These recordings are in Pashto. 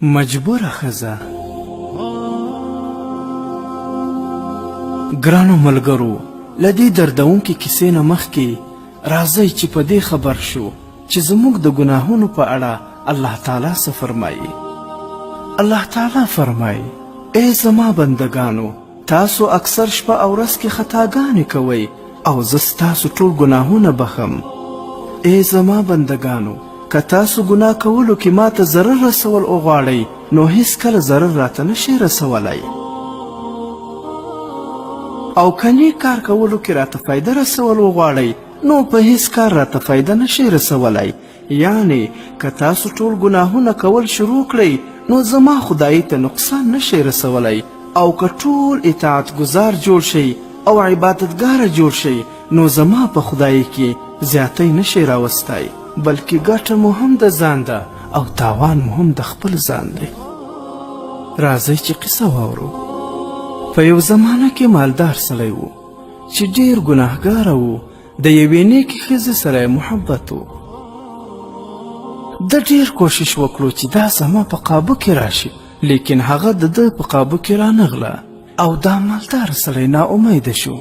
مجبوره ښځه. ګرانو ملګرو، له دې دردونکې کیسې نه مخکې راځئ چې په دې خبر شو چې زموږ د ګناهونو په اړه الله تعالی څه فرمایي. الله تعالی فرمایي: ای زما بندگانو، تاسو اکثر شپه او ورځ کې خطاګانې کوئ او زه ستاسو ټول ګناهونه بخم. ای زما بندگانو، که تاسو ګناه کولو کې ماته ضرر رسول وغواړئ نو هیڅکله ضرر راته نشئ رسولی، او که نیک کار کولو کې راته فایده رسول وغواړئ نو په هیڅ کار راته فایده نشئ رسولی. یعنی که تاسو ټول ګناهونه کول شروع کړئ نو زما خدایي ته نقصان نشئ رسولی، او که ټول اطاعت گزار جوړ شئ او عبادتګاره جوړ شئ نو زما په خدایي کې زیاتی نشئ راوستی، بلکې ګټه مو هم د ځان ده او تاوان مو هم د خپل ځان دی. راځئ چې قصه واورو. په یو زمانه کې مالدار سړی و چې ډیر ګناهګاره و. د یوې نیکې ښځې سره یې محبت و. د ډیر کوشش وکړو چې دا زما په قابو کې راشي، لیکن هغه د ده په قابو کې رانغله او دا مالدار سړی ناامیده شو.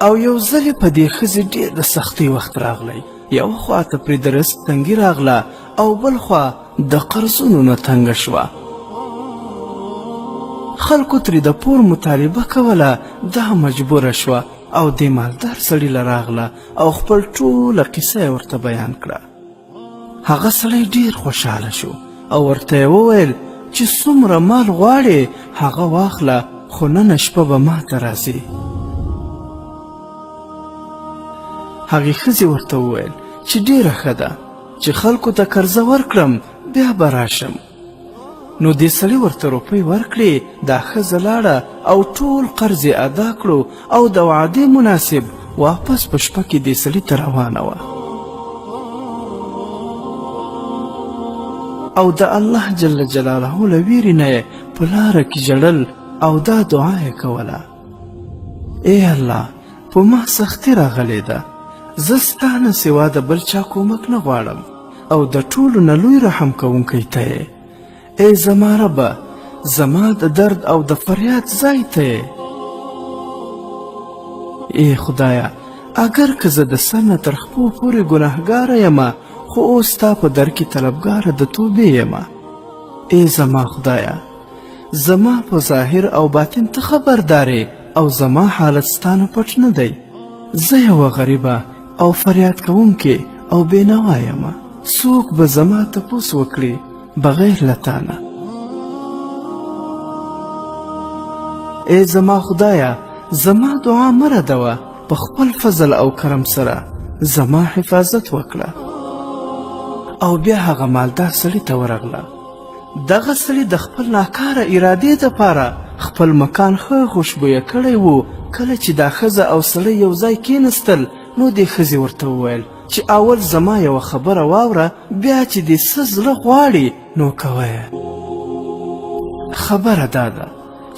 او یو ځل په دې ښځې ډېر د سختۍ وخت راغلی. یوه خوا ته پرې د رزق تنګي راغله او بل خوا د قرضونو نه تنګه شوه. خلکو ترې د پور مطالبه کوله، دا مجبوره شوه او دې مالدار سړي له راغله او خپل ټوله قصه یې ورته بیان کړه. هغه سړی ډېر خوشحاله شو او ورته یې وویل چې څومره مال غواړې هغه واخله، خو نن شپه به ما ته راځې. هغې ښځې ورته وویل چې ډېره ښه ده چې خلکو ته قرضه ورکړم، بیا به راشم. نو دې سړي ورته روپۍ ورکړې. دا ښځه لاړه او ټول قرض یې ادا کړو او د وعدې مناسب واپس په شپه کې دې سړي ته روانه وه. او د الله جل جلاله له ویرې نه یې په لاره کې ژړل او دا دعا یې کوله: ای الله، په ما سختي راغلې ده، زه ستا نه سوا د بل چا کومک نه غواړم او د ټولو نه لوی رحم کوونکی ته یې. ای زما ربه، زما د درد او د فریاد ځای ته یې. ای خدایه، اگر که زه د سر نه تر خپو پورې ګناهګاره یمه، خو اوس ستا په در کې طلبګاره د توبې یمه. ای زما خدایه، زما په ظاهر او باطن ته خبردارې او زما حالت ستا نه پټ نه دی. زه یوه غریبه او فریاد کوونکې او بېنوا یمه. څوک به زما تپوس وکړي بغیر له تانه. ای زما خدایه، زما دعا مه ردوه، په خپل فضل او کرم سره زما حفاظت وکړه. او بیا هغه مالدار سړي ته ورغله. دغه سړي د خپل ناکاره ارادې دپاره خپل مکان ښه خوشبویه کړی و. کله چې دا ښځه او سړی یو ځای کېنستل نو دې ښځې ورته وویل چې اول زما یوه خبره واوره، بیا چې دې څه زړه غواړي نو کوه یې. خبره دا ده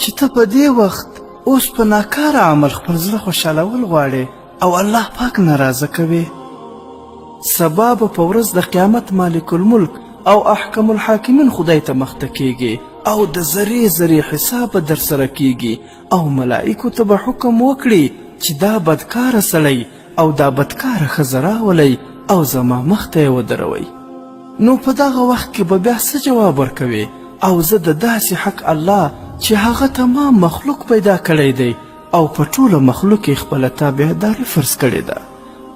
چې ته په دې وخت اوس په ناکاره عمل خپل زړه خوشحالول غواړې او الله پاک ناراضه کوې. سبا به په ورځ د قیامت مالک الملک او احکم الحاکمین خدای ته مخته کیږي او د ذرې ذرې حساب به در سره کیږي او ملائکو ته به حکم وکړي چې دا بدکاره سړی او دا بدکاره ښځه راولئ او زما مخ ته یې ودروئ. نو په دغه وخت کې به بیا څه جواب ورکوې؟ او زه د داسې حق الله چې هغه تمام مخلوق پیدا کړی دی او په ټوله مخلوق یې خپله تابعداري فرض کړې ده،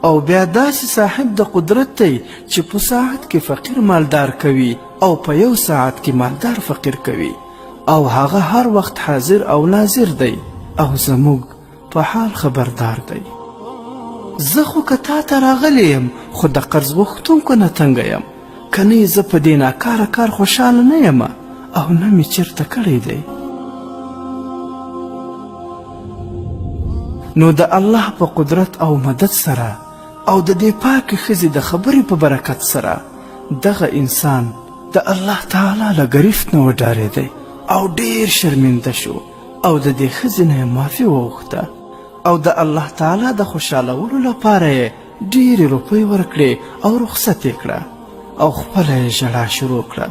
او بیا داسې صاحب د قدرت دی چې په ساعت کې فقیر مالدار کوي او په یو ساعت کې مالدار فقیر کوي، او هغه هر وخت حاضر او ناظر دی او زموږ په حال خبردار دی. زه خو که تا ته راغلی یم خو د قرض غوښتونکو نه تنګه یم، که نه زه په دې ناکاره کار خوشحاله نه یم او نه مې چېرته کړی دی. نو د الله په قدرت او مدد سره او د دې پاکې ښځې د خبرې په برکت سره دغه انسان د الله تعالی له ګرفت نه وډارېدی او ډېر شرمنده شو او د دې ښځې نه یې معافي وغوښته او د الله تعالی د خوشحالولو لپاره یې ډېرې روپۍ ورکړې او رخصت یې کړه او خپله یې ژړا شروع کړه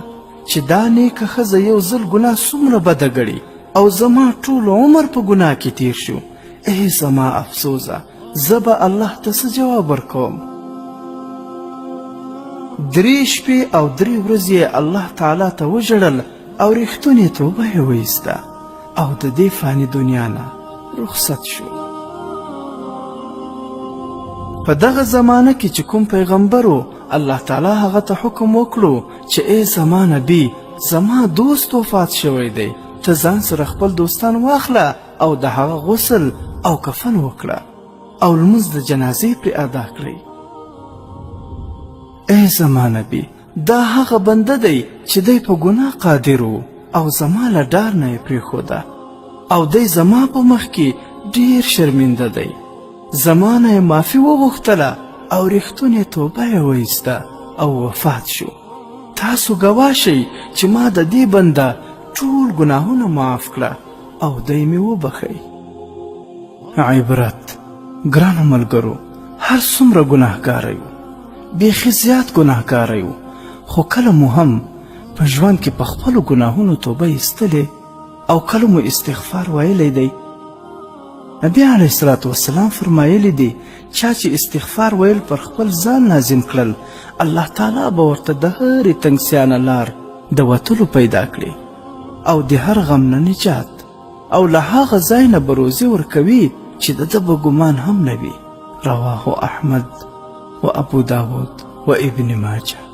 چې دا نیکه ښځه یو ځل ګناه څومره بده ګڼي او زما ټول عمر په ګناه کې تیر شو. ای زما افسوسه، زه به الله ته څه جواب ورکوم؟ 3 شپې او 3 ورځې یې الله تعالی ته وژړل او ریښتونې توبه یې وایسته او د دې فاني دنیا نه رخصت شو. په دغه زمانه کې چې کوم پیغمبر و، الله تعالی هغه ته حکم وکړو چې ای زما نبی، زما دوست وفات شوی دی، ته ځان سره خپل دوستان واخله او د هغه غسل او کفن وکړه او لمونځ د جنازې پرې ادا کړئ. ای زما نبی، دا هغه بنده دی چې دی په ګناه قادر و او زما له ډار نه یې پرېښوده او دی زما په مخ کې ډېر شرمنده دی. زما نه یې معافي وغوښتله او ریښتونې توبه یې وایسته او وفات شو. تاسو ګواه شئ چې ما د دې بنده ټول ګناهونه معاف کړه او دی مې وبخئ. عبرت: ګرانو ملګرو، هر څومره ګناهګاره یو، بیخي زیات ګناهګاره یو، خو کله مو هم په ژوند کې په خپلو ګناهونو توبه ایستلې او کله مو استغفار ویلی دی. نبی علیه الصلاة والسلام فرمایلی دی چا چې استغفار ویل پر خپل ځان لازم کړل، الله تعالی به ورته د هرې تنګسیانه لار د وتلو پیدا کړي او د هر غم نه نجات او له هغه ځای نه به روزي ورکوي چې د ده به ګمان هم نه وي. رواه احمد و ابو داود و ابن ماجه.